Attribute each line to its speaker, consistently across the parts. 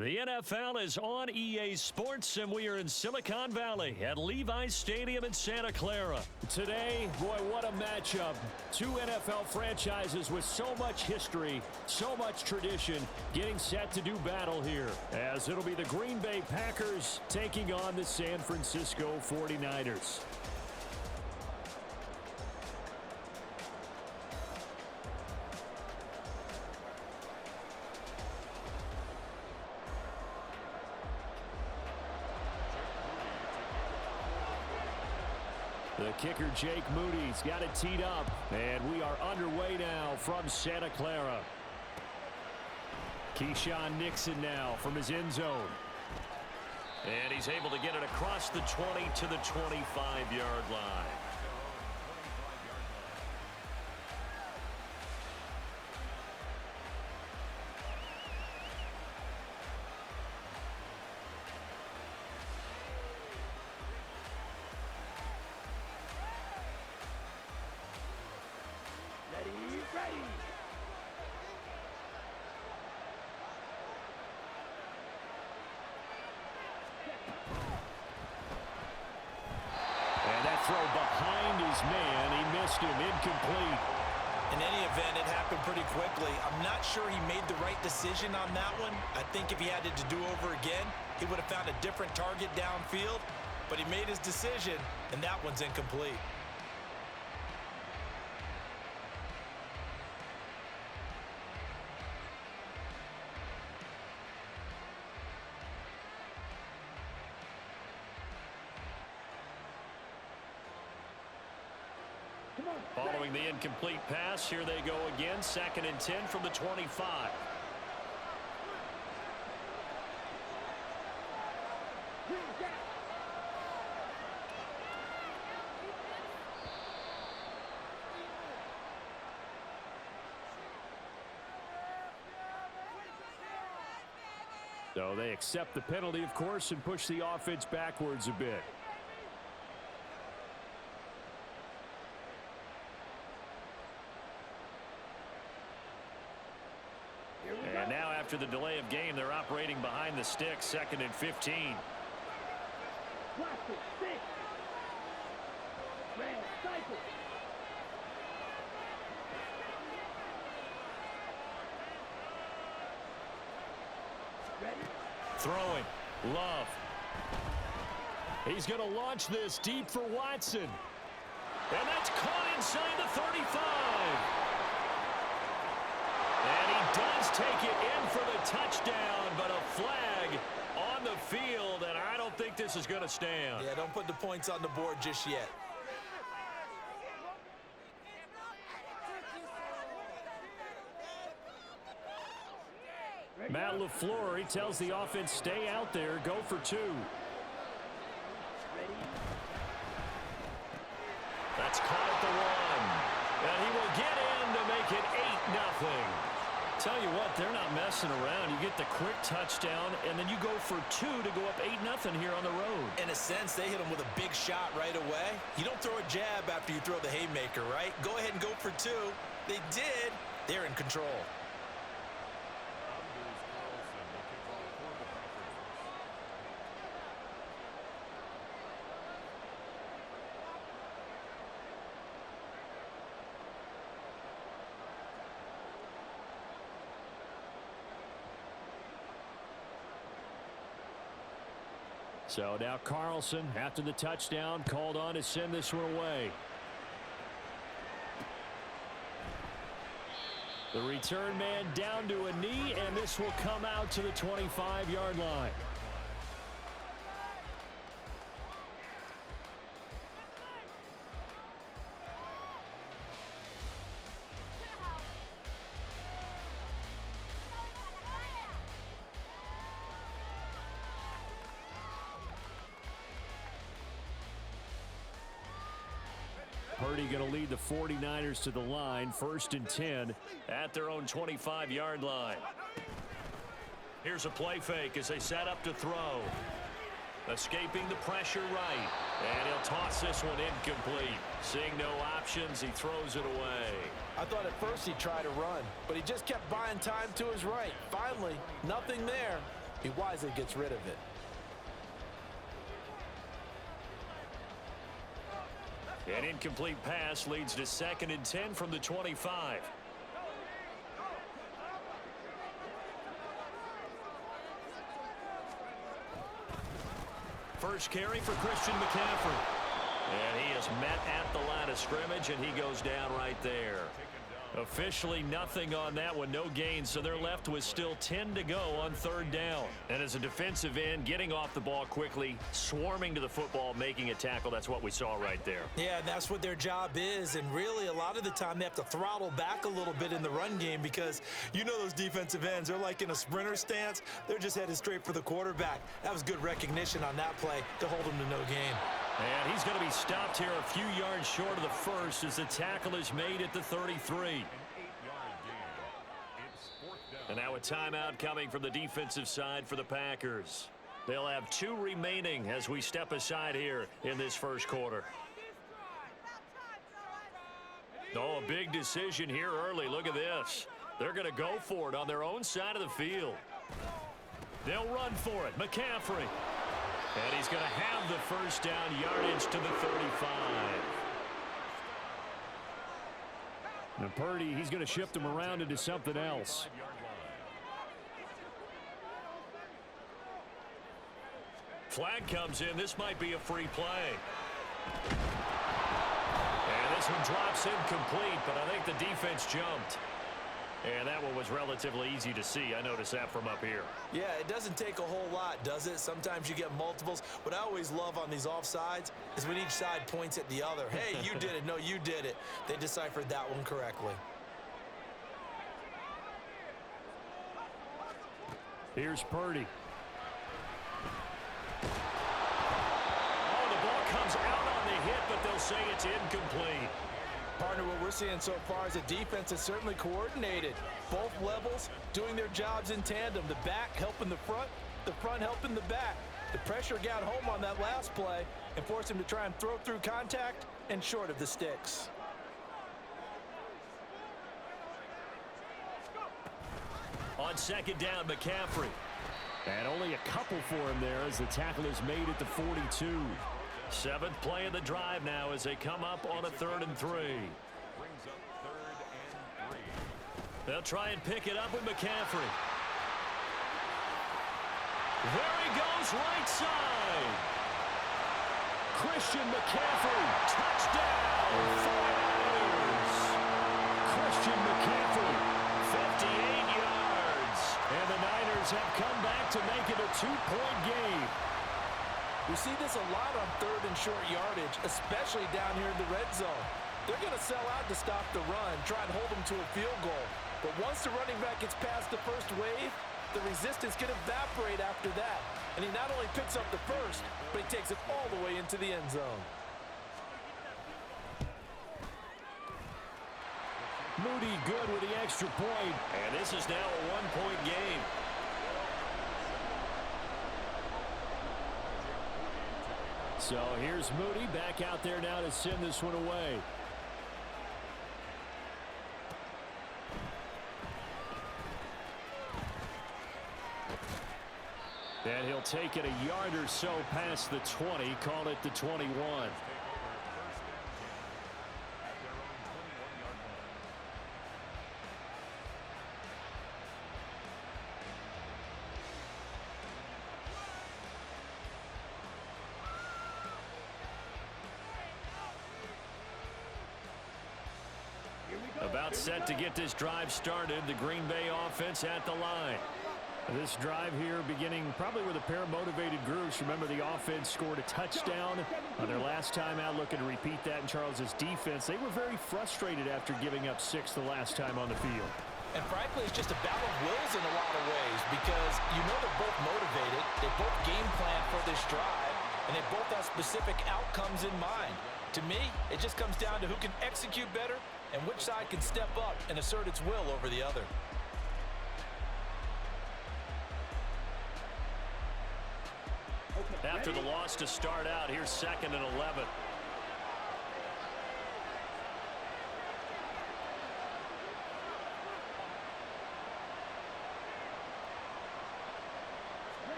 Speaker 1: The NFL is on EA Sports, and we are in Silicon Valley at Levi's Stadium in Santa Clara.
Speaker 2: Today, boy, what a matchup. Two NFL franchises with so much history, so much tradition, getting set to do battle here, as it'll be the Green Bay Packers taking on the San Francisco 49ers. The kicker, Jake Moody's got it teed up, and we are underway now from Santa Clara. Keyshawn Nixon now from his end zone.
Speaker 1: And he's able to get it across the 20 to the 25-yard line.
Speaker 2: Throw behind his man. He missed him. Incomplete.
Speaker 3: In any event, it happened pretty quickly. I'm not sure he made the right decision on that one. I think if he had it to do over again, he would have found a different target downfield. But he made his decision, and that one's incomplete.
Speaker 1: Following the incomplete pass, here they go again. 2nd and 10 from the 25.
Speaker 2: So they accept the penalty, of course, and push the offense backwards a bit.
Speaker 1: And now after the delay of game, they're operating behind the sticks, 2nd and 15.
Speaker 2: Throwing. Love. He's going to launch this deep for Watson.
Speaker 1: And that's caught inside the 35. And he does take it in for the touchdown, but a flag on the field, and I don't think this is going to stand.
Speaker 3: Yeah, don't put the points on the board just yet.
Speaker 2: Matt LaFleur, he tells the offense, stay out there, go for 2.
Speaker 1: That's caught at the 1. And he will get in to make it 8-0. Tell you what, they're not messing around. You get the quick touchdown, and then you go for 2 to go up 8-0 here on the road.
Speaker 3: In a sense, they hit him with a big shot right away. You don't throw a jab after you throw the haymaker, right? Go ahead and go for 2. They did. They're in control.
Speaker 2: So now Carlson, after the touchdown, called on to send this one away. The return man down to a knee, and this will come out to the 25-yard line. Purdy going to lead the 49ers to the line, 1st and 10
Speaker 1: at their own 25-yard line. Here's a play fake as they set up to throw. Escaping the pressure right. And he'll toss this one incomplete. Seeing no options, he throws it away.
Speaker 3: I thought at first he'd try to run, but he just kept buying time to his right. Finally, nothing there. he wisely gets rid of it.
Speaker 1: An incomplete pass leads to 2nd and 10 from the 25. First carry for Christian McCaffrey. And he is met at the line of scrimmage, and he goes down right there. Officially nothing on that one, no gain, so they're left with still 10 to go on 3rd down. And as a defensive end, getting off the ball quickly, swarming to the football, making a tackle, that's what we saw right there.
Speaker 3: Yeah, and that's what their job is, and really a lot of the time they have to throttle back a little bit in the run game because you know those defensive ends, they're like in a sprinter stance. They're just headed straight for the quarterback. That was good recognition on that play to hold him to no gain.
Speaker 1: And he's going to be stopped here a few yards short of the first as the tackle is made at the 33. And now a timeout coming from the defensive side for the Packers. They'll have 2 remaining as we step aside here in this first quarter. Oh, a big decision here early. Look at this. They're going to go for it on their own side of the field. They'll run for it. McCaffrey. And he's going to have the first down, yardage to the 35.
Speaker 2: And Purdy, he's going to shift him around into something else.
Speaker 1: Flag comes in. This might be a free play. And this one drops incomplete, but I think the defense jumped. And that one was relatively easy to see. I noticed that from up here.
Speaker 3: Yeah, it doesn't take a whole lot, does it? Sometimes you get multiples. What I always love on these offsides is when each side points at the other. Hey, you did it. No, you did it. They deciphered that one correctly.
Speaker 2: Here's Purdy.
Speaker 1: Oh, the ball comes out on the hit, but they'll say it's incomplete.
Speaker 3: Partner, what we're seeing so far is a defense that's certainly coordinated. Both levels doing their jobs in tandem. The back helping the front helping the back. The pressure got home on that last play and forced him to try and throw through contact and short of the sticks.
Speaker 1: On 2nd down, McCaffrey.
Speaker 2: And only a couple for him there as the tackle is made at the 42.
Speaker 1: 7th play of the drive now as they come up on a 3rd and 3. They'll try and pick it up with McCaffrey. There he goes, right side.
Speaker 2: Christian McCaffrey, touchdown, 49ers. Christian McCaffrey,
Speaker 1: 58 yards.
Speaker 2: And the Niners have come back to make it a 2-point game.
Speaker 3: We see this a lot on 3rd and short yardage, especially down here in the red zone. They're going to sell out to stop the run, try and hold them to a field goal. But once the running back gets past the first wave, the resistance can evaporate after that. And he not only picks up the first, but he takes it all the way into the end zone.
Speaker 2: Moody good with the extra point.
Speaker 1: And this is now a 1-point game.
Speaker 2: So here's Moody back out there now to send this one away. And he'll take it a yard or so past the 20, call it the 21.
Speaker 1: About set to get this drive started. The Green Bay offense at the line.
Speaker 2: This drive here beginning probably with a pair of motivated groups. Remember, the offense scored a touchdown on their last time out, looking to repeat that in Charles's defense. They were very frustrated after giving up 6 the last time on the field.
Speaker 3: And frankly, it's just a battle of wills in a lot of ways because you know they're both motivated. They both game plan for this drive, and they both have specific outcomes in mind. To me, it just comes down to who can execute better and which side can step up and assert its will over the other.
Speaker 1: After the loss to start out, here's 2nd and 11.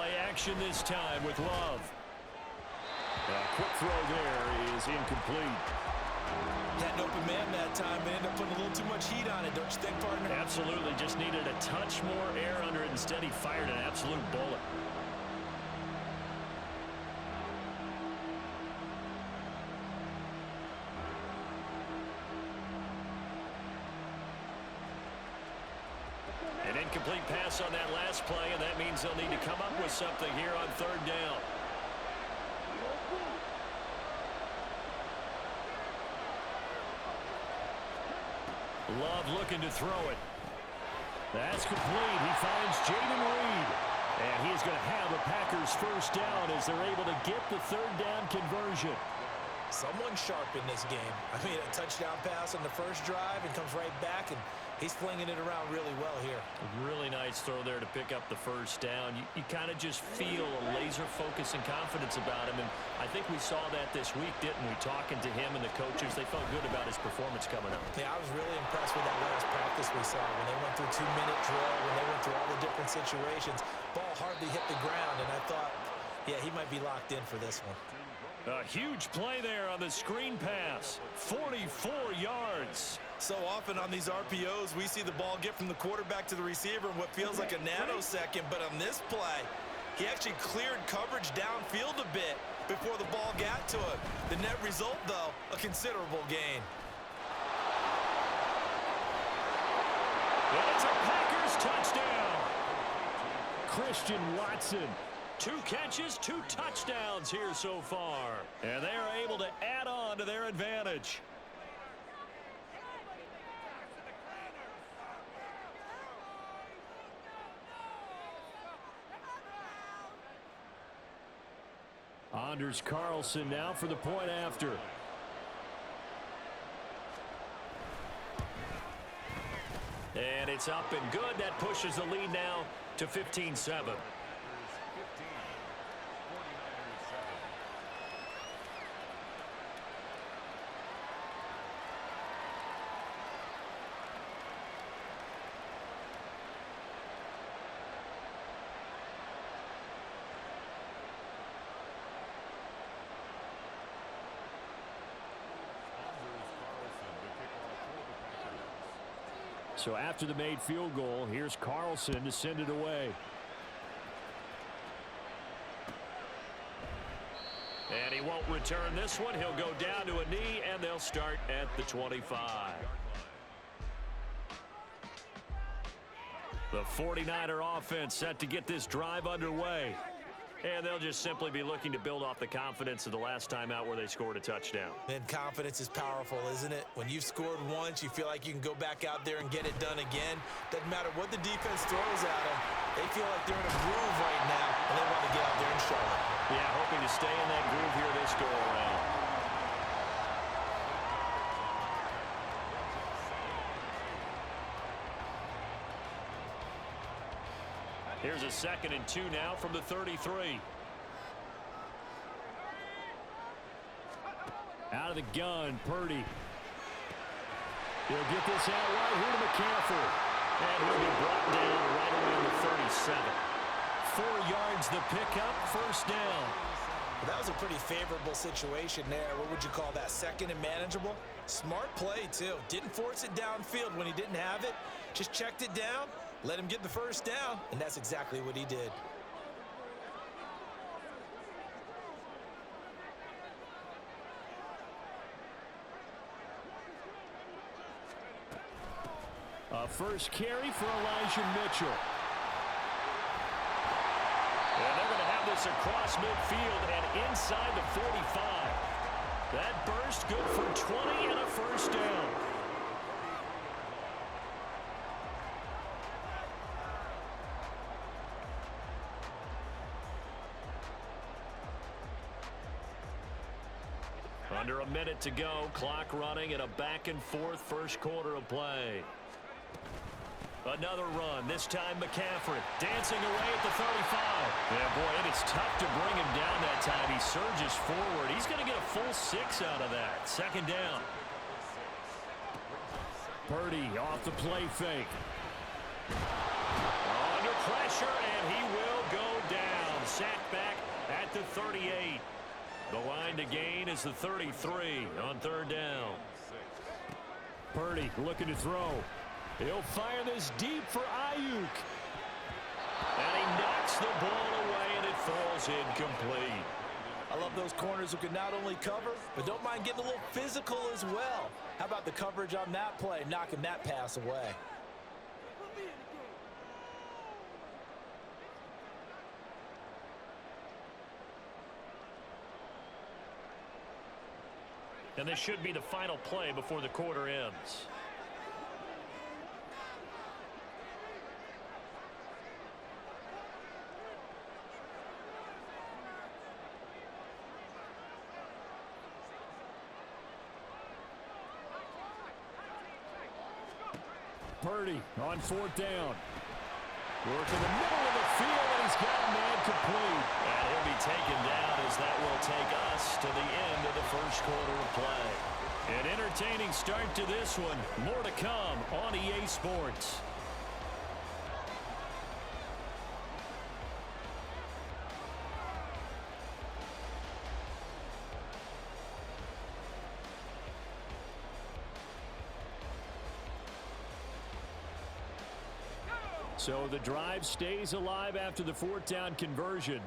Speaker 2: play action this time with Love. A quick throw there is incomplete.
Speaker 3: Had an open man that time and ended up putting a little too much heat on it, don't you think, partner?
Speaker 2: Absolutely. Just needed a touch more air under it. Instead, he fired an absolute bullet. An incomplete pass on that last play, and that means they'll need to come up with something here on third down. Love looking to throw it. That's complete. He finds Jaden Reed. And he's going to have a Packers first down as they're able to get the third down conversion.
Speaker 3: Someone sharp in this game. I mean, a touchdown pass on the first drive and comes right back, and he's flinging it around really well here.
Speaker 2: A really nice throw there to pick up the first down. You kind of just feel a laser focus and confidence about him, and I think we saw that this week, didn't we? Talking to him and the coaches, they felt good about his performance coming up.
Speaker 3: Yeah, I was really impressed with that last practice we saw when they went through 2-minute drill, when they went through all the different situations. Ball hardly hit the ground, and I thought, yeah, he might be locked in for this one.
Speaker 2: A huge play there on the screen pass. 44 yards.
Speaker 3: So often on these RPOs, we see the ball get from the quarterback to the receiver in what feels like a nanosecond. But on this play, he actually cleared coverage downfield a bit before the ball got to him. The net result, though, a considerable gain.
Speaker 2: It's a Packers touchdown. Christian Watson. 2 catches, 2 touchdowns here so far. And they are able to add on to their advantage. Anders Carlson now for the point after. And it's up and good. That pushes the lead now to 15-7. So after the made field goal, here's Carlson to send it away. And he won't return this one. He'll go down to a knee, and they'll start at the 25. The 49er offense set to get this drive underway. And they'll just simply be looking to build off the confidence of the last time out where they scored a touchdown.
Speaker 3: And confidence is powerful, isn't it? When you've scored once, you feel like you can go back out there and get it done again. Doesn't matter what the defense throws at them. They feel like they're in a groove right now, and they want to get out there and show it.
Speaker 2: Yeah, hoping to stay in that groove here this go-around. Here's a 2nd and 2 now from the 33. Out of the gun, Purdy. He'll get this out right here to McCaffrey. And he'll be brought down right around the 37. 4 yards the pickup, first down.
Speaker 3: That was a pretty favorable situation there. What would you call that? 2nd and manageable? Smart play, too. Didn't force it downfield when he didn't have it. Just checked it down. Let him get the first down, and that's exactly what he did.
Speaker 2: A first carry for Elijah Mitchell. And they're going to have this across midfield and inside the 45. That burst good for 20 and a first down. Under a minute to go, clock running, and a back-and-forth first quarter of play. Another run, this time McCaffrey dancing away at the 35. Yeah, boy, and it's tough to bring him down that time. He surges forward. He's going to get a full 6 out of that. 2nd down. Purdy off the play fake. Under pressure, and he will go down.
Speaker 1: sack back at the 38. The line to gain is the 33 on third down.
Speaker 2: Purdy looking to throw. He'll fire this deep for Ayuk.
Speaker 1: And he knocks the ball away, and it falls incomplete.
Speaker 3: I love those corners who can not only cover, but don't mind getting a little physical as well. How about the coverage on that play, knocking that pass away?
Speaker 1: And this should be the final play before the quarter ends.
Speaker 2: Purdy on fourth down. Work in the middle of the field, and he's got a man complete.
Speaker 1: And he'll be taken down as that will take us to the end of the first quarter of play.
Speaker 2: An entertaining start to this one. More to come on EA Sports. So the drive stays alive after the fourth down conversion.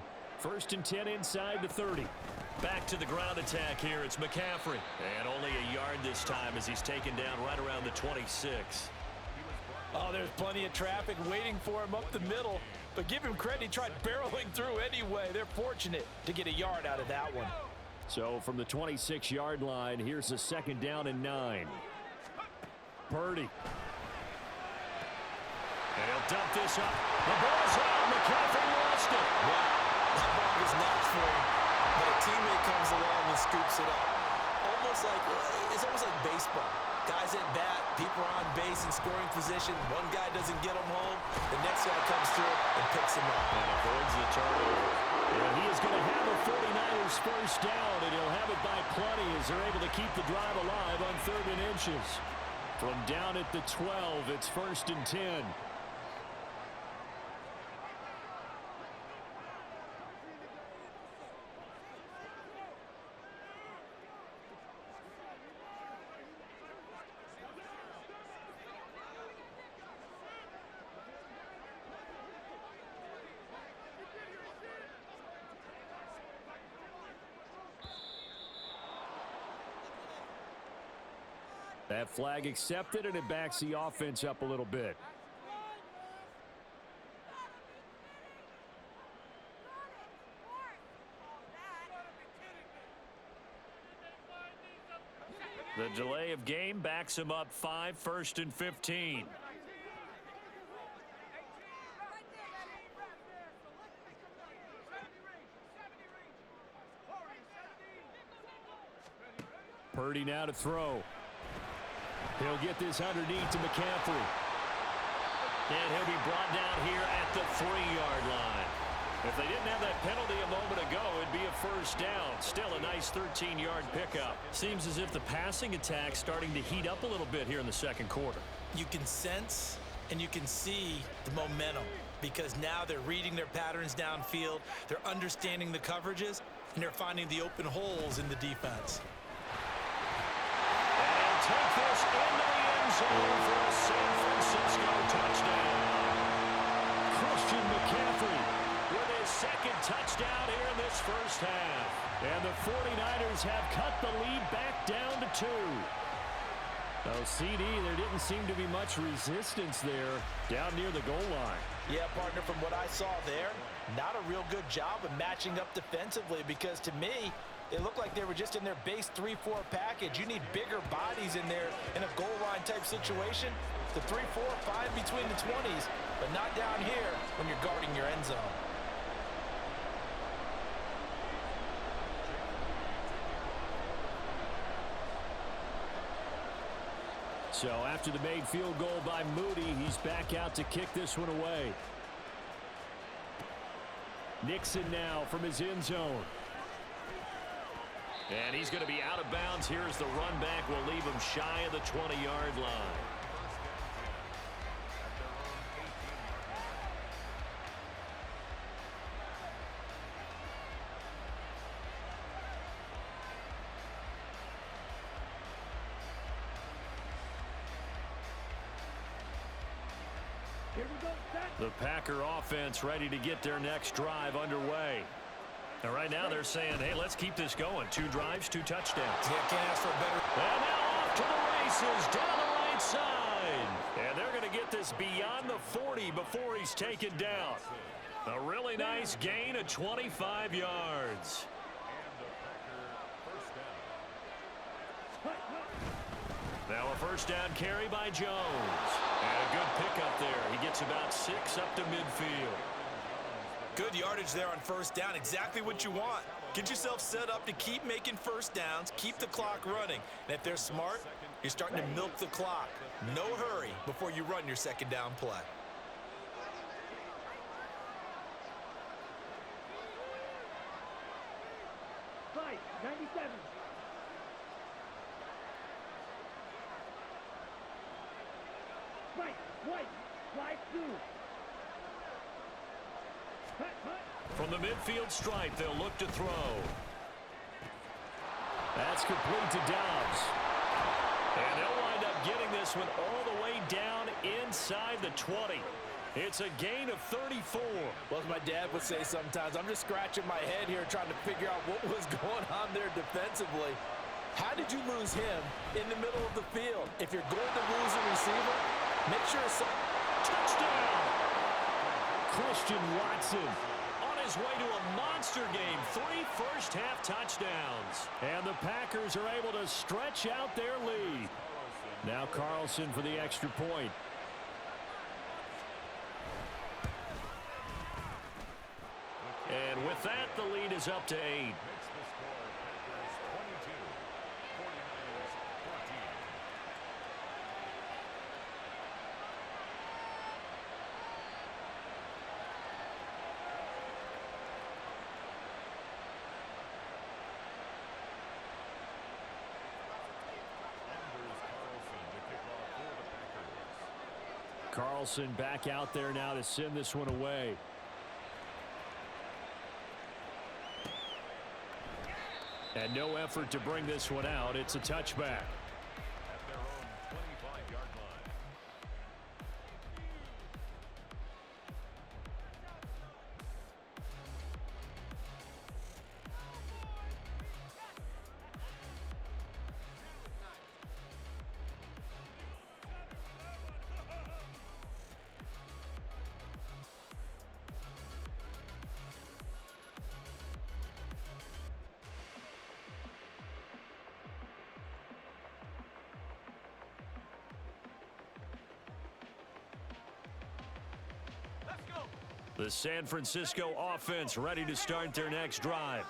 Speaker 2: 1st and 10 inside the 30.
Speaker 1: Back to the ground attack here. It's McCaffrey. And only a yard this time as he's taken down right around the 26.
Speaker 3: Oh, there's plenty of traffic waiting for him up the middle. But give him credit, he tried barreling through anyway. They're fortunate to get a yard out of that one.
Speaker 2: So from the 26-yard line, here's a 2nd down and 9. Purdy.
Speaker 1: And he'll dump this up. The ball's out. McCaffrey lost it.
Speaker 3: Wow, that ball was knocked for him. But a teammate comes along and scoops it up. It's almost like baseball. Guys at bat, people are on base in scoring position. One guy doesn't get him home. The next guy comes through and picks him up.
Speaker 1: And avoids the turnover.
Speaker 2: And he is going to have the 49ers first down, and he'll have it by plenty as they're able to keep the drive alive on 3rd and inches. From down at the 12, it's 1st and 10. That flag accepted, and it backs the offense up a little bit.
Speaker 1: The delay of game backs him up 5, 1st and 15.
Speaker 2: Purdy now to throw. He'll get this underneath to McCaffrey.
Speaker 1: And he'll be brought down here at the 3-yard line. If they didn't have that penalty a moment ago, it'd be a first down. Still a nice 13-yard pickup. Seems as if the passing attack's starting to heat up a little bit here in the second quarter.
Speaker 3: You can sense and you can see the momentum because now they're reading their patterns downfield, they're understanding the coverages, and they're finding the open holes in the defense.
Speaker 1: Take this into the end zone for a San Francisco touchdown.
Speaker 2: Christian McCaffrey
Speaker 1: with his 2nd touchdown here in this first half.
Speaker 2: And the 49ers have cut the lead back down to 2. Oh, CD, there didn't seem to be much resistance there down near the goal line.
Speaker 3: Yeah, partner, from what I saw there, not a real good job of matching up defensively because to me, it looked like they were just in their base 3-4 package. You need bigger bodies in there in a goal line type situation. The 3-4, fine between the 20s, but not down here when you're guarding your end zone.
Speaker 2: So after the made field goal by Moody, he's back out to kick this one away. Nixon now from his end zone.
Speaker 1: And he's going to be out of bounds here as the run back will leave him shy of the 20-yard line.
Speaker 2: The Packer offense ready to get their next drive underway. And right now they're saying, hey, let's keep this going. 2 drives, 2 touchdowns.
Speaker 3: Yeah, can't ask for a better.
Speaker 2: And now off to the races down the right side. And they're going to get this beyond the 40 before he's taken down. A really nice gain of 25 yards. Now a first down carry by Jones. And a good pickup there. He gets about 6 up to midfield.
Speaker 3: Good yardage there on first down. Exactly what you want. Get yourself set up to keep making first downs, keep the clock running. And if they're smart, you're starting to milk the clock. No hurry before you run your second down play.
Speaker 4: Fight, 97. Right, white, slide 2.
Speaker 2: From the midfield stripe, they'll look to throw. That's complete to Dobbs. And they'll wind up getting this one all the way down inside the 20. It's a gain of 34.
Speaker 3: Well, as my dad would say sometimes, I'm just scratching my head here trying to figure out what was going on there defensively. How did you lose him in the middle of the field? If you're going to lose a receiver, make sure it's
Speaker 2: touchdown. Christian Watson on his way to a monster game. 3 first-half touchdowns. And the Packers are able to stretch out their lead. Now Carlson for the extra point. And with that, the lead is up to 8. Carlson back out there now to send this one away. And no effort to bring this one out. It's a touchback.
Speaker 1: At their own 25-yard line.
Speaker 2: The San Francisco offense ready to start their next drive.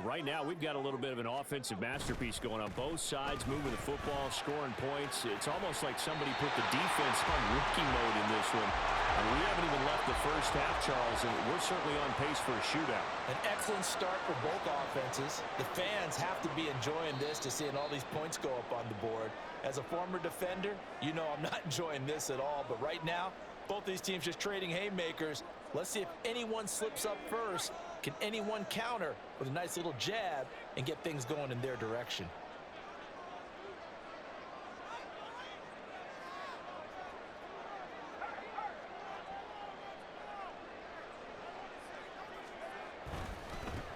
Speaker 2: Right now, we've got a little bit of an offensive masterpiece going on both sides, moving the football, scoring points. It's almost like somebody put the defense on rookie mode in this one. And we haven't even left the first half, Charles, and we're certainly on pace for a shootout.
Speaker 3: An excellent start for both offenses. The fans have to be enjoying this to seeing all these points go up on the board. As a former defender, you know I'm not enjoying this at all. But right now, both these teams just trading haymakers. Let's see if anyone slips up first. Can anyone counter with a nice little jab and get things going in their direction?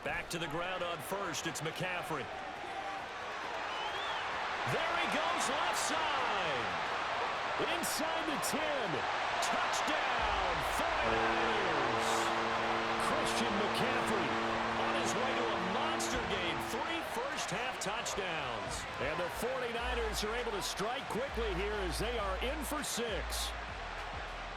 Speaker 2: Back to the ground on first. It's McCaffrey. There he goes left side. Inside the 10. Touchdown, 49ers. Christian McCaffrey on his way to a monster game. 3 first-half touchdowns. And the 49ers are able to strike quickly here as they are in for 6.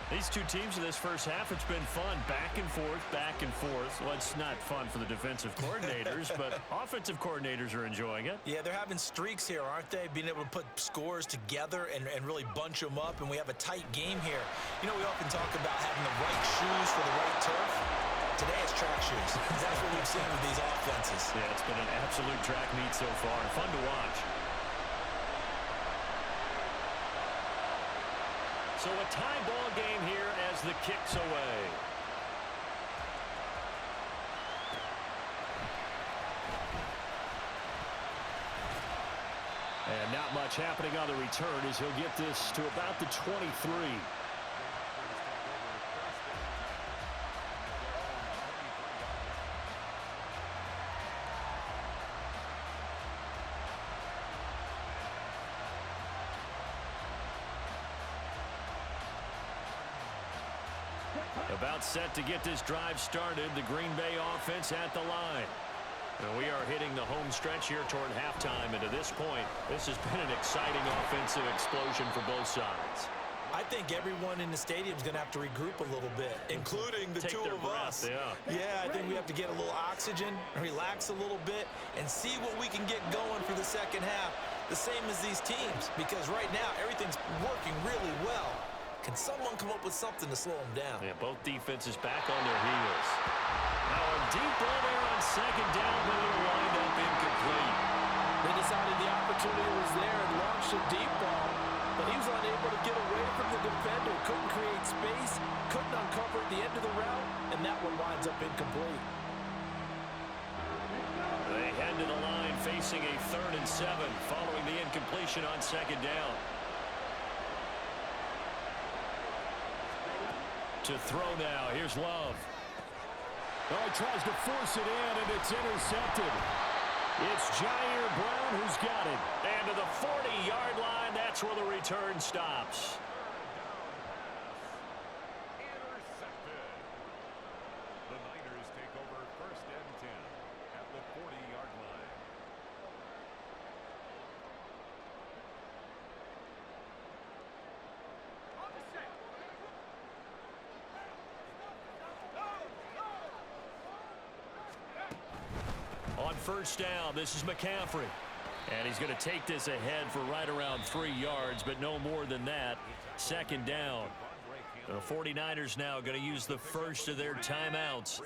Speaker 2: These two teams in this first half, it's been fun. Back and forth, back and forth. Well, it's not fun for the defensive coordinators, but offensive coordinators are enjoying it.
Speaker 3: Yeah, they're having streaks here, aren't they? Being able to put scores together and really bunch them up, and we have a tight game here. You know, we often talk about having the right shoes for the right turf. Today it's track shoes. That's what we've seen with these offenses.
Speaker 2: Yeah, it's been an absolute track meet so far. Fun to watch. So a tie ball game here as the kick's away. And not much happening on the return as he'll get this to about the 23. About set to get this drive started. The Green Bay offense at the line. And we are hitting the home stretch here toward halftime. And to this point, this has been an exciting offensive explosion for both sides.
Speaker 3: I think everyone in the stadium is going to have to regroup a little bit, including the two of us. Yeah, I think we have to get a little oxygen, relax a little bit, and see what we can get going for the second half, the same as these teams, because right now everything's working really well. Can someone come up with something to slow them down?
Speaker 2: Yeah, both defenses back on their heels. Now a deep ball there on second down, but it'll wind up incomplete.
Speaker 3: They decided the opportunity was there and launched a deep ball, but he was unable to get away from the defender. Couldn't create space, couldn't uncover at the end of the route, and that one winds up incomplete.
Speaker 2: They head to the line facing a 3rd and 7 following the incompletion on second down. To throw now, here's Love.
Speaker 5: Well, he tries to force it in, and it's intercepted. It's Jair Brown who's got it.
Speaker 2: And to the 40-yard line, that's where the return stops.
Speaker 5: Intercepted. The Niners take over 1st and 10 at the 40-yard line.
Speaker 2: On 1st down, this is McCaffrey. And he's going to take this ahead for right around 3 yards, but no more than that. 2nd down. The 49ers now going to use the first of their timeouts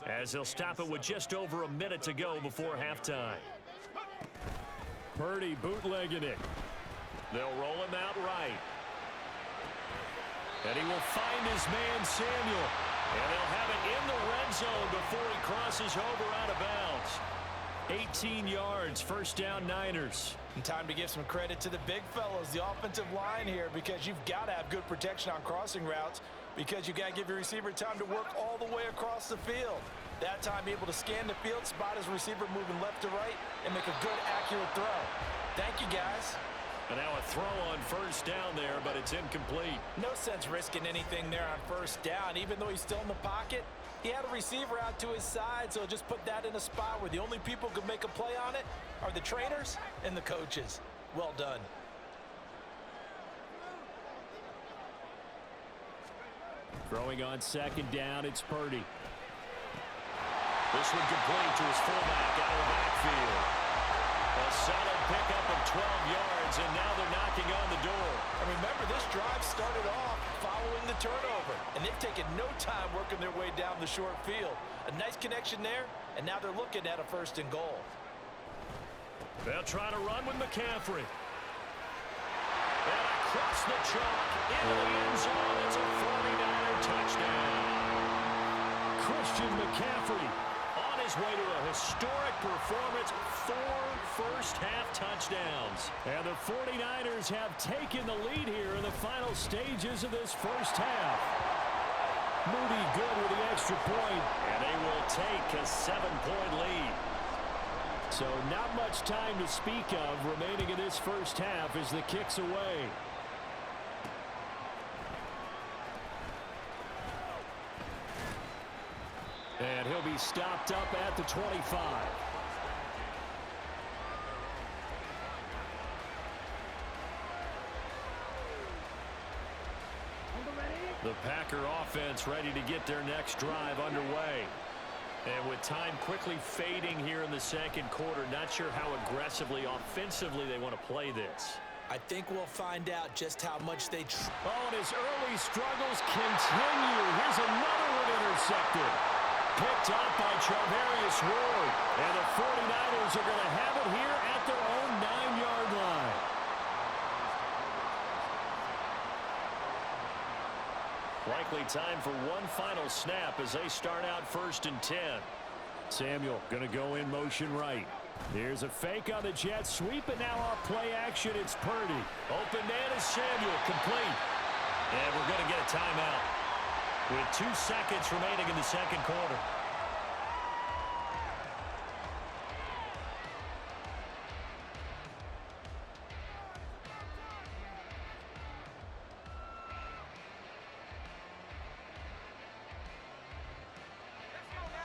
Speaker 2: as they'll stop it with just over a minute to go before halftime.
Speaker 5: Purdy bootlegging it.
Speaker 2: They'll roll him out right. And he will find his man Samuel. And they'll have it in the red zone before he crosses over out of bounds. 18 yards, 1st down Niners.
Speaker 3: And time to give some credit to the big fellows, the offensive line here, because you've got to have good protection on crossing routes, because you've got to give your receiver time to work all the way across the field. That time able to scan the field, spot his receiver moving left to right, and make a good, accurate throw. Thank you, guys.
Speaker 2: And now a throw on 1st down there, but it's incomplete.
Speaker 3: No sense risking anything there on 1st down. Even though he's still in the pocket, he had a receiver out to his side, so just put that in a spot where the only people who can make a play on it are the trainers and the coaches. Well done.
Speaker 5: Throwing on 2nd down, it's Purdy.
Speaker 2: This one complete to his fullback out of the backfield. A solid pickup of 12 yards, and now they're knocking on the door.
Speaker 3: And remember, this drive started off following the turnover, and they've taken no time working their way down the short field. A nice connection there, and now they're looking at a 1st and goal.
Speaker 2: They'll try to run with McCaffrey. And across the chalk, into the end zone. It's a 49er touchdown.
Speaker 5: Christian McCaffrey
Speaker 2: On his way to a historic performance, 4 first-half touchdowns.
Speaker 5: and the 49ers have taken the lead here in the final stages of this 1st half. Moody good with the extra point.
Speaker 2: And they will take a 7-point lead.
Speaker 5: So not much time to speak of remaining in this 1st half as the kick's away. And he'll be stopped up at the 25.
Speaker 2: The Packer offense ready to get their next drive underway. And with time quickly fading here in the 2nd quarter, not sure how aggressively, offensively they want to play this.
Speaker 3: I think we'll find out just how much they...
Speaker 5: Oh, and his early struggles continue. Here's another one intercepted. Picked up by Charvarius Ward. And the 49ers are going to have it here at their own 9-yard line.
Speaker 2: Likely time for one final snap as they start out 1st and 10.
Speaker 5: Samuel going to go in motion right. Here's a fake on the jet sweep, and now off play action, it's Purdy.
Speaker 2: Open man is Samuel, complete. And we're going to get a timeout with 2 seconds remaining in the 2nd quarter.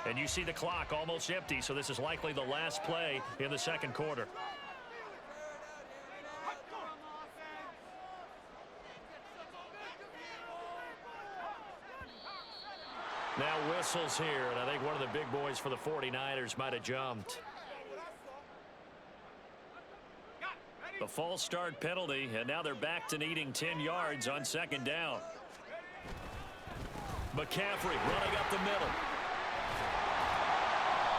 Speaker 1: And you see the clock almost empty, so this is likely the last play in the second quarter. Now whistles here, and I think one of the big boys for the 49ers might have jumped. The false start penalty, and now they're back to needing 10 yards on second down. McCaffrey running up the middle.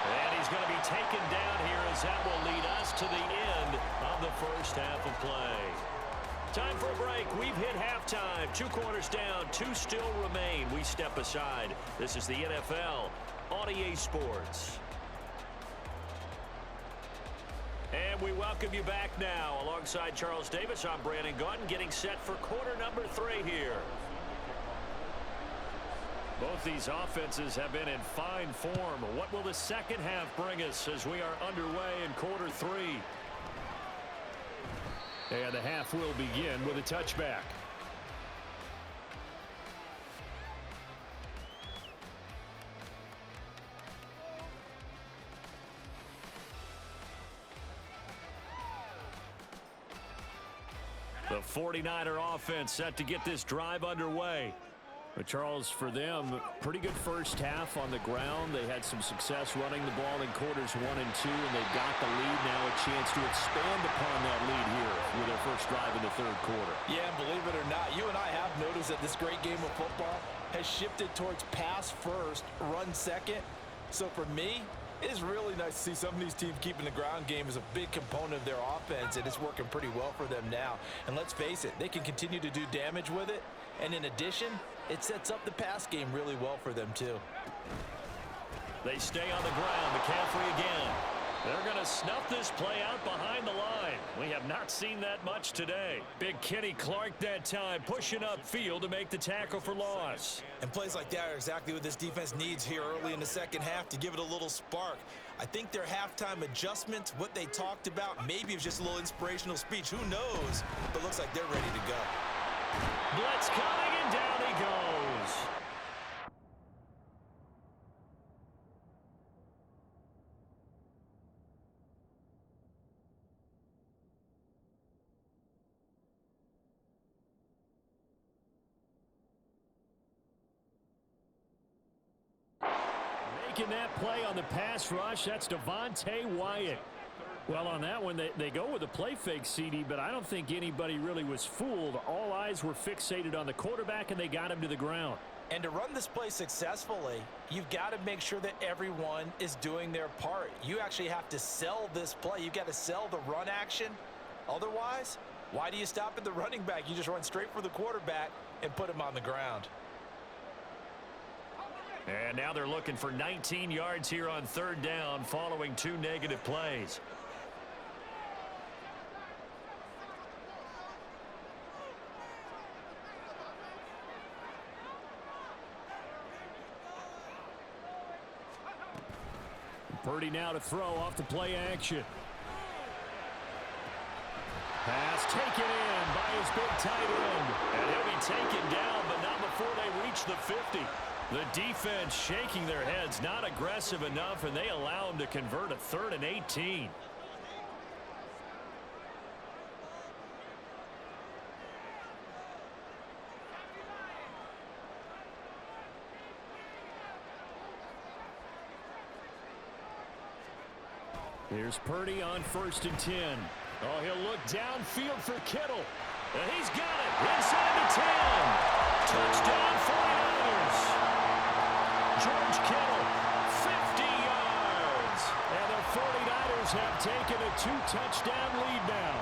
Speaker 1: And he's going to be taken down here as that will lead us to the end of the first half of play. Time for a break. We've hit halftime. 2 quarters down. 2 still remain. We step aside. This is the NFL on EA Sports. And we welcome you back now. Alongside Charles Davis, I'm Brandon Gaudin, getting set for quarter number 3 here. Both these offenses have been in fine form. What will the second half bring us as we are underway in quarter 3?
Speaker 2: And the half will begin with a touchback.
Speaker 1: The 49er offense set to get this drive underway.
Speaker 2: But Charles, for them, pretty good first half on the ground. They had some success running the ball in quarters 1 and 2, and they've got the lead now, a chance to expand upon that lead here with their first drive in the third quarter.
Speaker 3: Yeah, and believe it or not, you and I have noticed that this great game of football has shifted towards pass first, run second. So for me, it is really nice to see some of these teams keeping the ground game as a big component of their offense, and it's working pretty well for them now. And let's face it, they can continue to do damage with it. And in addition, it sets up the pass game really well for them, too.
Speaker 1: They stay on the ground. McCaffrey again. They're going to snuff this play out behind the line. We have not seen that much today. Big Kenny Clark that time, pushing upfield to make the tackle for loss.
Speaker 3: And plays like that are exactly what this defense needs here early in the second half to give it a little spark. I think their halftime adjustments, what they talked about, maybe it was just a little inspirational speech. Who knows? But looks like they're ready to go.
Speaker 1: Blitz coming, and down he goes.
Speaker 2: Making that play on the pass rush, that's Devontae Wyatt. Well, on that one, they go with a play fake, CD, but I don't think anybody really was fooled. All eyes were fixated on the quarterback, and they got him to the ground.
Speaker 3: And to run this play successfully, you've got to make sure that everyone is doing their part. You actually have to sell this play. You've got to sell the run action. Otherwise, why do you stop at the running back? You just run straight for the quarterback and put him on the ground.
Speaker 1: And now they're looking for 19 yards here on third down following 2 negative plays.
Speaker 2: Purdy now to throw off the play action. Pass taken in by his big tight end.
Speaker 1: And he'll be taken down, but not before they reach the 50. The defense shaking their heads, not aggressive enough, and they allow him to convert a 3rd and 18.
Speaker 2: Here's Purdy on 1st and 10.
Speaker 1: Oh, he'll look downfield for Kittle. And he's got it inside the 10. Touchdown 49ers. George Kittle, 50 yards.
Speaker 2: And the 49ers have taken a 2-touchdown lead now.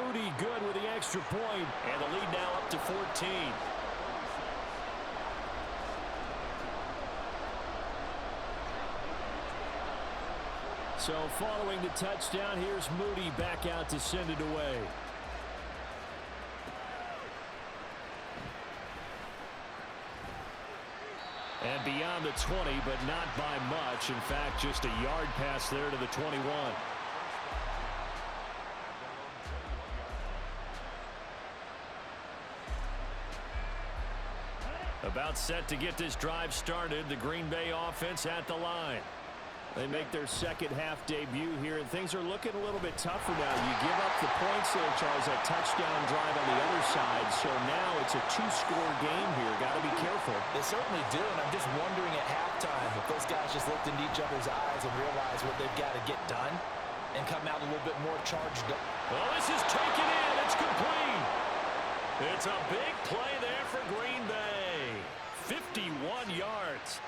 Speaker 2: Moody good with the extra point.
Speaker 1: And the lead now up to 14.
Speaker 2: So following the touchdown, here's Moody back out to send it away. And beyond the 20, but not by much. In fact, just a yard pass there to the 21. About set to get this drive started. The Green Bay offense at the line. They make their second half debut here, and things are looking a little bit tougher now. You give up the points there, Charles, that touchdown drive on the other side. So now it's a two-score game here. Got to be careful.
Speaker 3: They certainly do, and I'm just wondering at halftime if those guys just looked into each other's eyes and realized what they've got to get done and come out a little bit more charged up.
Speaker 2: Well, this is taken in. It's complete. It's a big play there for Green Bay. 51 yards.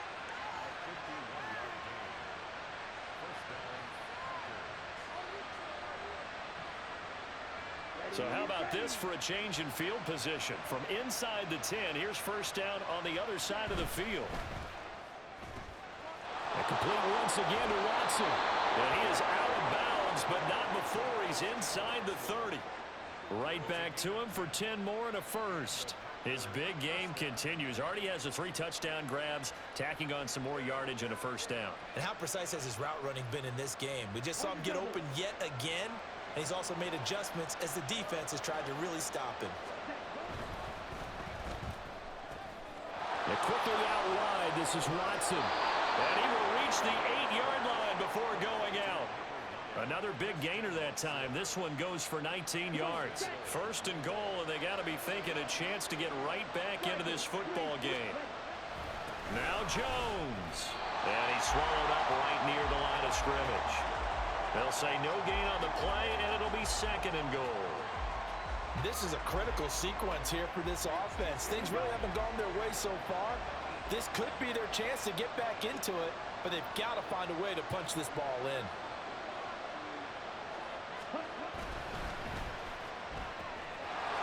Speaker 2: So how about this for a change in field position? From inside the 10, here's first down on the other side of the field. A complete once again to Watson. And he is out of bounds, but not before he's inside the 30. Right back to him for 10 more and a first. His big game continues. Already has the 3 touchdown grabs, tacking on some more yardage and a first down.
Speaker 3: And how precise has his route running been in this game? We just saw him get open yet again. And he's also made adjustments as the defense has tried to really stop him.
Speaker 2: And quickly out wide, this is Watson. And he will reach the 8-yard line before going out. Another big gainer that time. This one goes for 19 yards. First and goal, and they got to be thinking a chance to get right back into this football game. Now Jones. And he's swallowed up right near the line of scrimmage. They'll say no gain on the play, and it'll be second and goal.
Speaker 3: This is a critical sequence here for this offense. Things really haven't gone their way so far. This could be their chance to get back into it, but they've got to find a way to punch this ball in.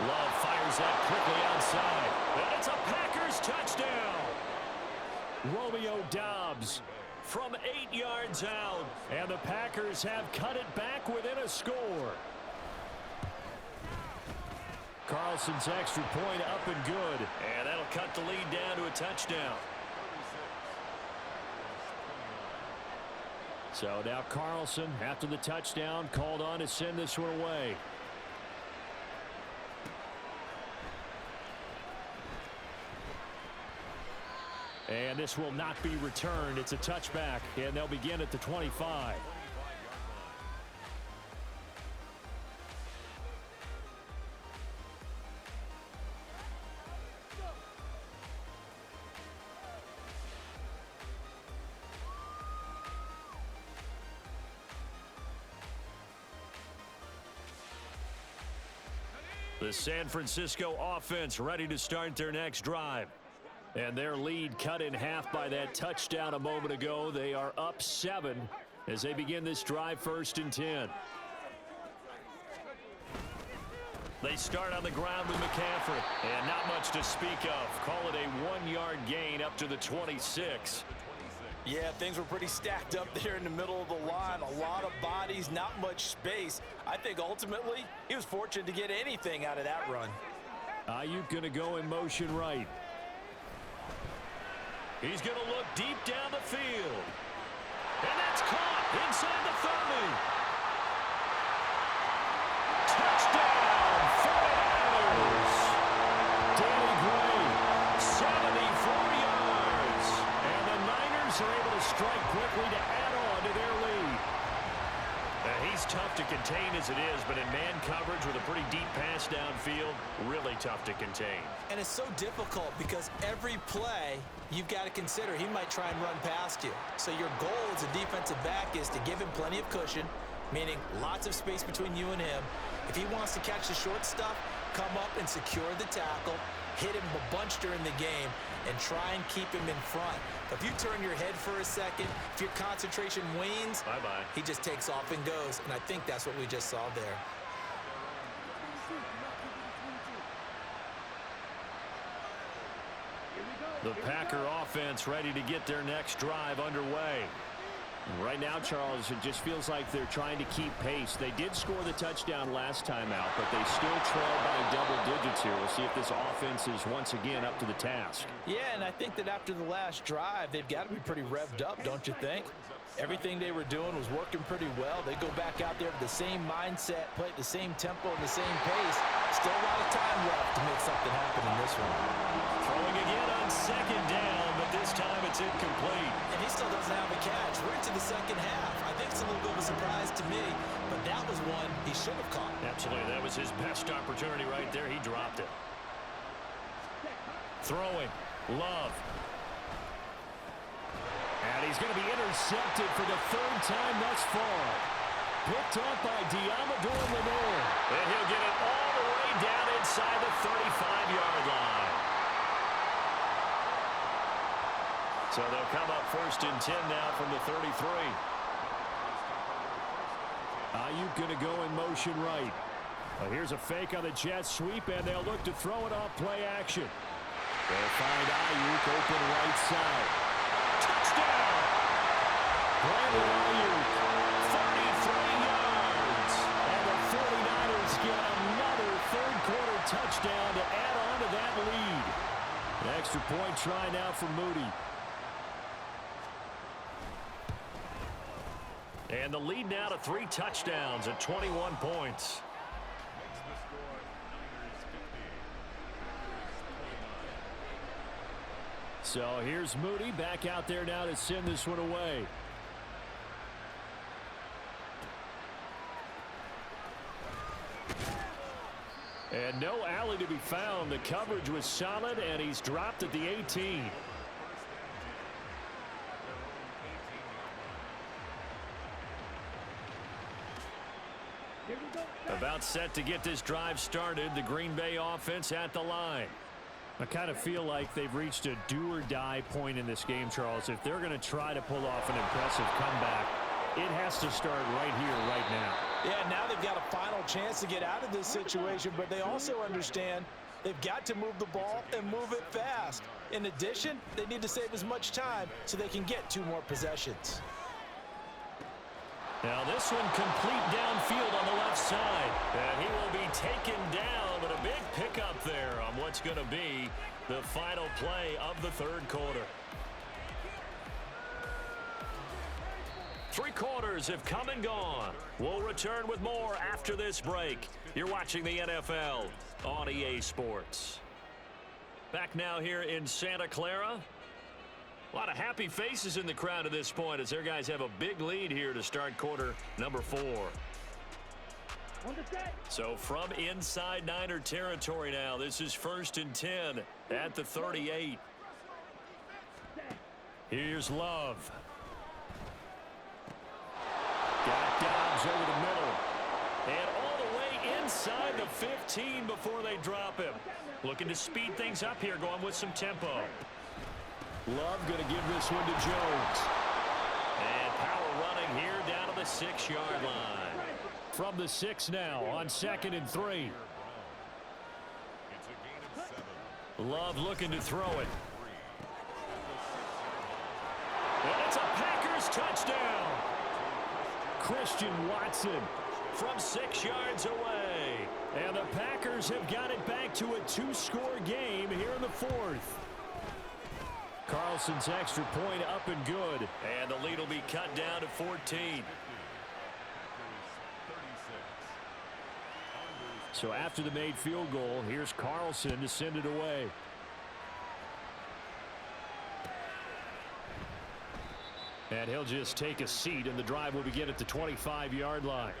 Speaker 2: Love fires that quickly outside. And it's a Packers touchdown. Romeo Doubs from 8 yards out. And the Packers have cut it back within a score. Carlson's extra point up and good. And that'll cut the lead down to a touchdown. So now Carlson, after the touchdown, called on to send this one away. And this will not be returned. It's a touchback, and they'll begin at the 25. The San Francisco offense ready to start their next drive. And their lead cut in half by that touchdown a moment ago. They are up 7 as they begin this drive, 1st and 10. They start on the ground with McCaffrey. And not much to speak of. Call it a 1-yard gain up to the 26.
Speaker 3: Yeah, things were pretty stacked up there in the middle of the line. A lot of bodies, not much space. I think ultimately he was fortunate to get anything out of that run.
Speaker 2: Ayuk going to go in motion right. He's going to look deep down the field. And that's caught inside the 30. Touchdown, 49ers. Danny Gray, 74 yards. And the Niners are able to strike quickly to add on to their lead. He's tough to contain as it is, but in man coverage with a pretty deep pass downfield, really tough to contain.
Speaker 3: And it's so difficult because every play you've got to consider he might try and run past you. So your goal as a defensive back is to give him plenty of cushion, meaning lots of space between you and him. If he wants to catch the short stuff, come up and secure the tackle, hit him a bunch during the game, and try and keep him in front. If you turn your head for a second, if your concentration wanes,
Speaker 2: bye-bye.
Speaker 3: He just takes off and goes, and I think that's what we just saw there.
Speaker 2: The Packer offense ready to get their next drive underway. Right now, Charles, it just feels like they're trying to keep pace. They did score the touchdown last time out, but they still trail by double digits here. We'll see if this offense is once again up to the task.
Speaker 3: Yeah, and I think that after the last drive, they've got to be pretty revved up, don't you think? Everything they were doing was working pretty well. They go back out there with the same mindset, play at the same tempo and the same pace. Still a lot of time left to make something happen in this one.
Speaker 1: Throwing again on second down, but this time it's incomplete.
Speaker 3: And he still doesn't have a catch. We're into the second half. I think it's a little bit of a surprise to me, but that was one he should have caught.
Speaker 1: Absolutely. That was his best opportunity right there. He dropped it. Throwing. Love.
Speaker 2: And he's going to be intercepted for the third time thus far. Picked up by Diamador Lenore.
Speaker 1: And he'll get it all the way down inside the 35-yard line. So they'll come up 1st and 10 now from the 33.
Speaker 2: Ayuk going to go in motion right. Here's a fake on the jet sweep, and they'll look to throw it off play action. They'll find Ayuk open right side. Touchdown! Brandon Ayuk, 33 yards. And the 49ers get another third-quarter touchdown to add on to that lead. An extra point try now for Moody.
Speaker 1: And the lead now to 3 touchdowns at 21 points.
Speaker 2: So here's Moody back out there now to send this one away. And no alley to be found. The coverage was solid, and he's dropped at the 18.
Speaker 1: About set to get this drive started. The Green Bay offense at the line.
Speaker 2: I kind of feel like they've reached a do-or-die point in this game, Charles. If they're going to try to pull off an impressive comeback, it has to start right here, right now.
Speaker 3: Yeah, now they've got a final chance to get out of this situation, but they also understand they've got to move the ball and move it fast. In addition, they need to save as much time so they can get 2 more possessions.
Speaker 1: Now this one complete downfield on the left side. And he will be taken down, but a big pickup there on what's going to be the final play of the third quarter. 3 quarters have come and gone. We'll return with more after this break. You're watching the NFL on EA Sports. Back now here in Santa Clara. A lot of happy faces in the crowd at this point as their guys have a big lead here to start quarter number 4. So from inside Niner territory now, this is 1st and 10 at the 38. Here's Love.
Speaker 2: Got Dobbs over the middle.
Speaker 1: And all the way inside the 15 before they drop him. Looking to speed things up here, going with some tempo.
Speaker 2: Love going to give this one to Jones.
Speaker 1: And power running here down to the 6-yard line.
Speaker 2: From the 6 now on 2nd and 3.
Speaker 1: Love looking to throw it. And it's a Packers touchdown.
Speaker 2: Christian Watson
Speaker 1: from 6 yards away.
Speaker 2: And the Packers have got it back to a 2-score game here in the 4th. Carlson's extra point up and good.
Speaker 1: And the lead will be cut down to 14.
Speaker 2: So after the made field goal, here's Carlson to send it away. And he'll just take a seat, and the drive will begin at the 25-yard line.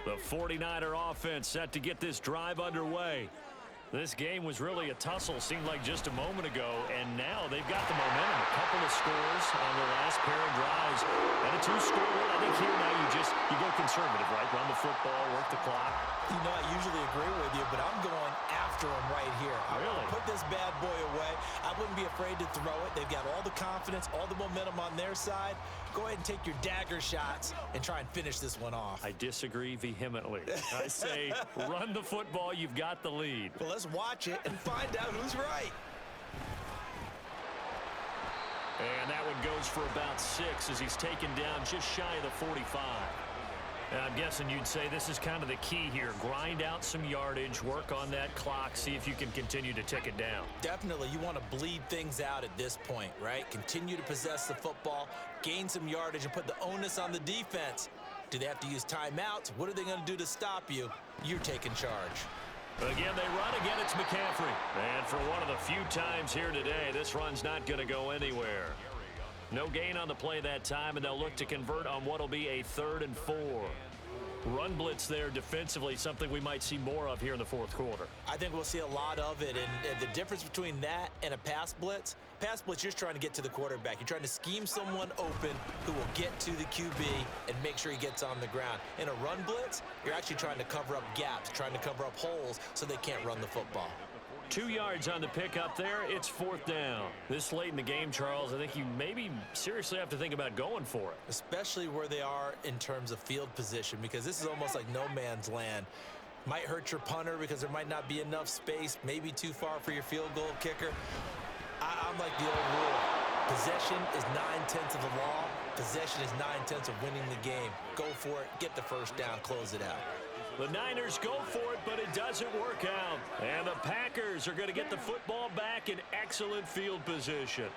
Speaker 1: The 49er offense set to get this drive underway. This game was really a tussle, seemed like just a moment ago, and now they've got the momentum. A couple of scores on the last pair of drives. And a 2-score lead. I think here now you go conservative, right? Run the football, work the clock.
Speaker 3: You know, I usually agree with you, but I'm going after him right here. I want to put this bad boy away. I wouldn't be afraid to throw it. They've got all the confidence, all the momentum on their side. Go ahead and take your dagger shots and try and finish this one off.
Speaker 2: I disagree vehemently. I say run the football. You've got the lead.
Speaker 3: Well, let's watch it and find out who's right.
Speaker 1: And that one goes for about 6 as he's taken down just shy of the 45. And I'm guessing you'd say this is kind of the key here. Grind out some yardage, work on that clock, see if you can continue to tick it down.
Speaker 3: Definitely, you want to bleed things out at this point, right? Continue to possess the football, gain some yardage, and put the onus on the defense. Do they have to use timeouts? What are they going to do to stop you? You're taking charge.
Speaker 1: Again, they run. Again, it's McCaffrey. And for one of the few times here today, this run's not going to go anywhere. No gain on the play that time, and they'll look to convert on what will be a 3rd and 4. Run blitz there defensively, something we might see more of here in the fourth quarter.
Speaker 3: I think we'll see a lot of it, and the difference between that and a pass blitz, you're just trying to get to the quarterback. You're trying to scheme someone open who will get to the QB and make sure he gets on the ground. In a run blitz, you're actually trying to cover up gaps, trying to cover up holes so they can't run the football.
Speaker 1: 2 yards on the pickup there. It's 4th down. This late in the game, Charles, I think you maybe seriously have to think about going for it.
Speaker 3: Especially where they are in terms of field position, because this is almost like no man's land. Might hurt your punter because there might not be enough space, maybe too far for your field goal kicker. I'm like the old rule. Possession is 9/10 of the law. Possession is 9/10 of winning the game. Go for it, get the first down, close it out.
Speaker 1: The Niners go for it, but it doesn't work out. And the Packers are going to get the football back in excellent field position.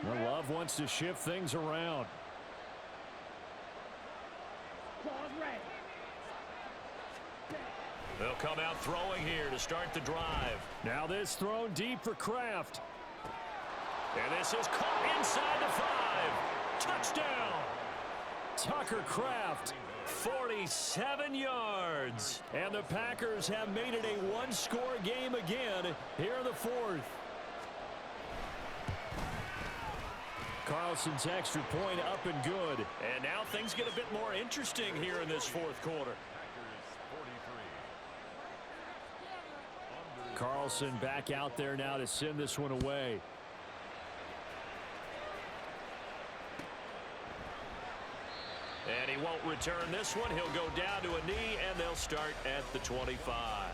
Speaker 2: Well, Love wants to shift things around.
Speaker 1: They'll come out throwing here to start the drive.
Speaker 2: Now this thrown deep for Kraft.
Speaker 1: And this is caught inside the 5. Touchdown.
Speaker 2: Tucker Kraft.
Speaker 1: 47 yards.
Speaker 2: And the Packers have made it a one-score game again here in the fourth. Carlson's extra point up and good.
Speaker 1: And now things get a bit more interesting here in this fourth quarter.
Speaker 2: Carlson back out there now to send this one away.
Speaker 1: And he won't return this one. He'll go down to a knee, and they'll start at the 25.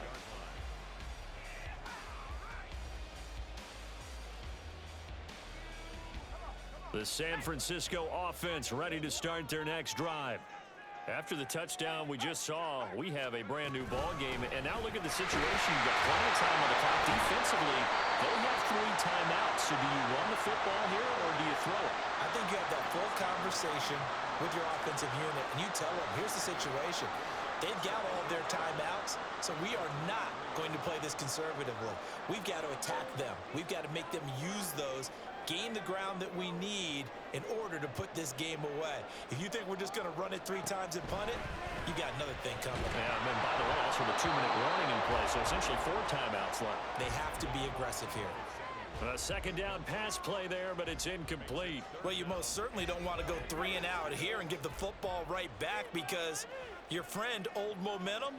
Speaker 1: The San Francisco offense ready to start their next drive. After the touchdown we just saw, we have a brand new ball game. And now look at the situation. You've got plenty of time on the clock. Defensively, they have 3 timeouts. So do you run the football here or do you throw it?
Speaker 3: I think you have that full conversation with your offensive unit, and you tell them, here's the situation. They've got all of their timeouts, so we are not going to play this conservatively. We've got to attack them. We've got to make them use those, gain the ground that we need in order to put this game away. If you think we're just going to run it 3 times and punt it, you got another thing coming.
Speaker 1: Yeah, and then by the way, also the 2-minute warning in play, so essentially 4 timeouts left.
Speaker 3: They have to be aggressive here.
Speaker 1: A second down pass play there, but it's incomplete.
Speaker 3: Well, you most certainly don't want to go 3 and out here and give the football right back, because your friend, Old Momentum,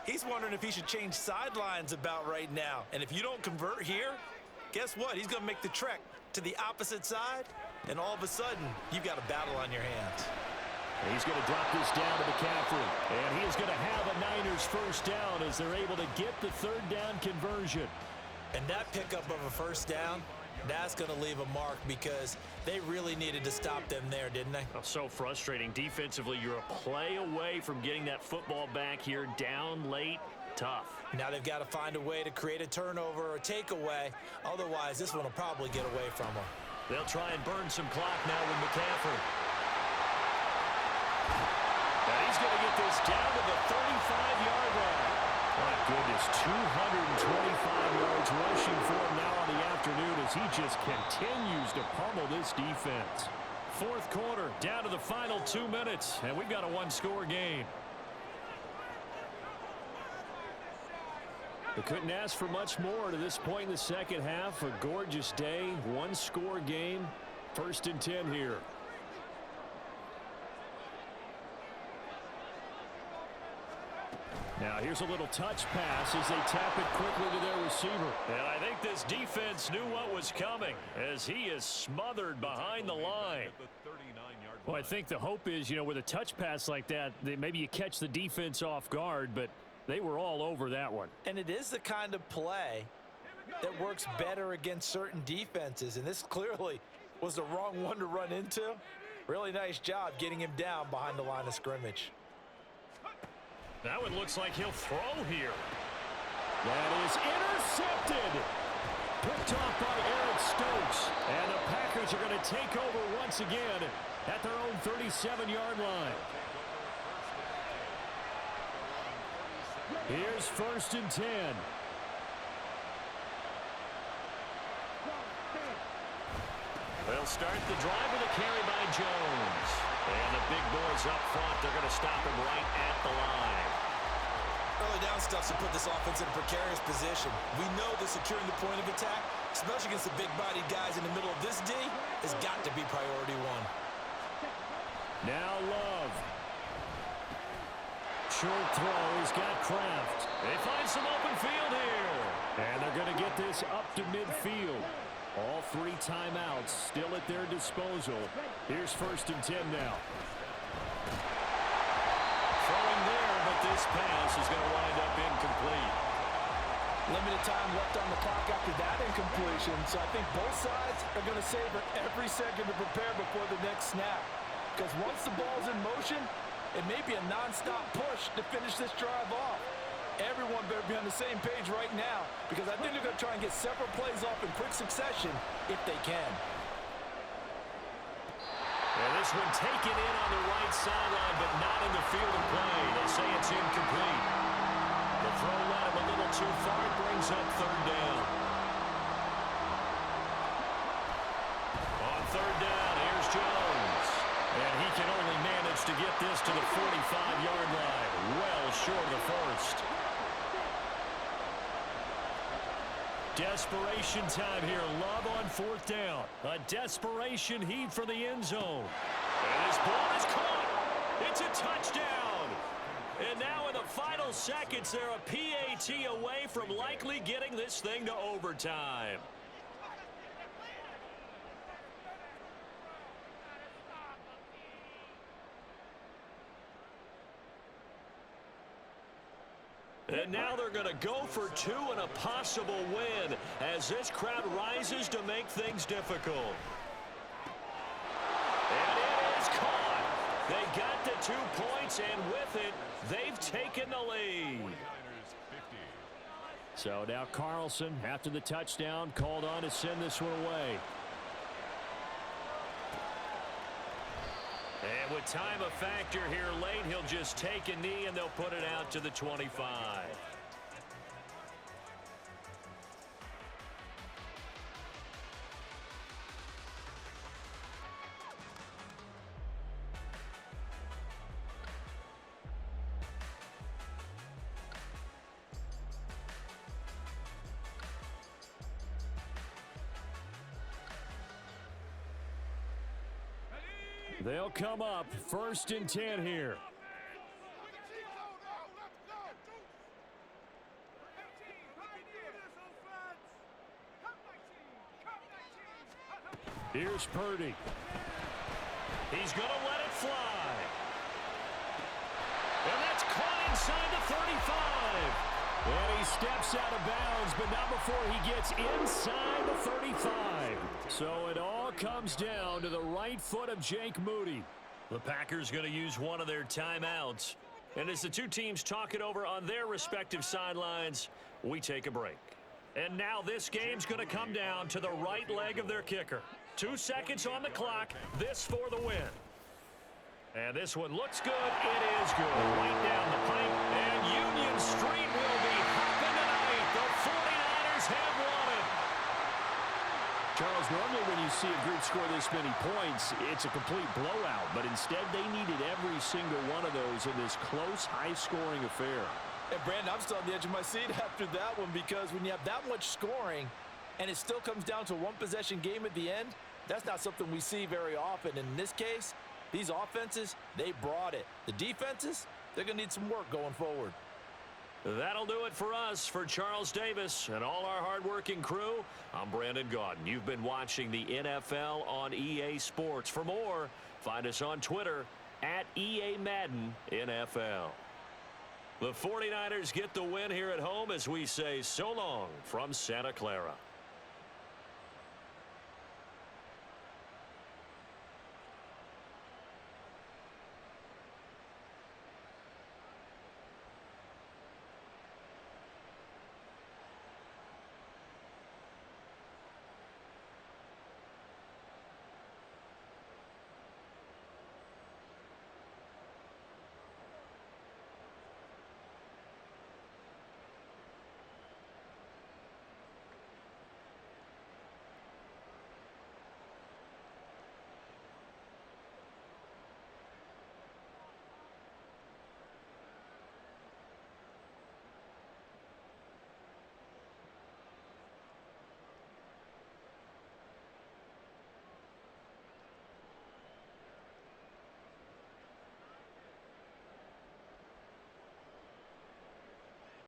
Speaker 3: he's wondering if he should change sidelines about right now. And if you don't convert here, guess what? He's going to make the trek to the opposite side, and all of a sudden, you've got a battle on your hands.
Speaker 2: He's going to drop this down to McCaffrey. And he is going to have a Niners first down as they're able to get the 3rd down conversion.
Speaker 3: And that pickup of a first down, that's going to leave a mark, because they really needed to stop them there, didn't they?
Speaker 1: Oh, so frustrating. Defensively, you're a play away from getting that football back here, down late. Tough.
Speaker 3: Now they've got to find a way to create a turnover or a takeaway. Otherwise, this one will probably get away from them.
Speaker 1: They'll try and burn some clock now with McCaffrey. And he's going to get this down to the 35-yard line. My goodness, 225 yards rushing for him now on the afternoon as he just continues to pummel this defense. Fourth quarter, down to the final 2 minutes, and we've got a one-score game.
Speaker 2: They couldn't ask for much more to this point in the second half. A gorgeous day, one-score game. 1st and 10 here. Now here's a little touch pass as they tap it quickly to their receiver.
Speaker 1: And I think this defense knew what was coming as he is smothered behind the line.
Speaker 2: Well, I think the hope is, with a touch pass like that, maybe you catch the defense off guard, but they were all over that one.
Speaker 3: And it is the kind of play that works better against certain defenses, and this clearly was the wrong one to run into. Really nice job getting him down behind the line of scrimmage.
Speaker 1: That one looks like he'll throw here.
Speaker 2: That is intercepted. Picked off by Eric Stokes. And the Packers are going to take over once again at their own 37-yard line. Here's 1st and 10.
Speaker 1: They'll start the drive with a carry by Jones. And the big boys up front, they're going to stop him right at the line.
Speaker 3: Early down stuffs to put this offense in a precarious position. We know that securing the point of attack, especially against the big-bodied guys in the middle of this D, has got to be priority one.
Speaker 2: Now Love. Short throw. He's got Kraft.
Speaker 1: They find some open field here.
Speaker 2: And they're going to get this up to midfield. All 3 timeouts still at their disposal. Here's 1st and 10 now.
Speaker 1: Throwing there, but this pass is going to wind up incomplete.
Speaker 6: Limited time left on the clock after that incompletion, so I think both sides are going to savor every second to prepare before the next snap. Because once the ball's in motion, it may be a non-stop push to finish this drive off. Everyone better be on the same page right now, because I think they're going to try and get several plays off in quick succession if they can.
Speaker 1: And this one taken in on the right sideline, but not in the field of play. They say it's incomplete. The throw led him a little too far. It brings up 3rd down. On 3rd down, here's Jones. And he can only manage to get this to the 45-yard line. Well short of the 1st. Desperation time here. Love on 4th down. A desperation heave for the end zone. And his ball is caught. It's a touchdown. And now in the final seconds, they're a PAT away from likely getting this thing to overtime. And now they're going to go for 2 and a possible win as this crowd rises to make things difficult. And it is caught. They got the 2 points, and with it, they've taken the lead.
Speaker 2: So now Carlson, after the touchdown, called on to send this one away.
Speaker 1: And with time a factor here late, he'll just take a knee and they'll put it out to the 25.
Speaker 2: They'll come up 1st and 10 here. Here's Purdy.
Speaker 1: He's going to let it fly. And that's caught inside the 35.
Speaker 2: And he steps out of bounds, but not before he gets inside the 35. So it all comes down to the right foot of Jake Moody.
Speaker 1: The Packers going to use one of their timeouts. And as the 2 teams talk it over on their respective sidelines, we take a break. And now this game's going to come down to the right leg of their kicker. 2 seconds on the clock. This for the win. And this one looks good. It is good. Right down the pipe. And Union Street will be hopping tonight. The 49ers have won it.
Speaker 2: Charles, normally when you see a group score this many points, it's a complete blowout. But instead, they needed every single one of those in this close, high-scoring affair.
Speaker 6: And Brandon, I'm still on the edge of my seat after that one, because when you have that much scoring and it still comes down to a one-possession game at the end, that's not something we see very often. And in this case, these offenses, they brought it. The defenses, they're going to need some work going forward.
Speaker 2: That'll do it for us. For Charles Davis and all our hardworking crew, I'm Brandon Gaudin. You've been watching the NFL on EA Sports. For more, find us on Twitter at EA Madden NFL. The 49ers get the win here at home as we say so long from Santa Clara.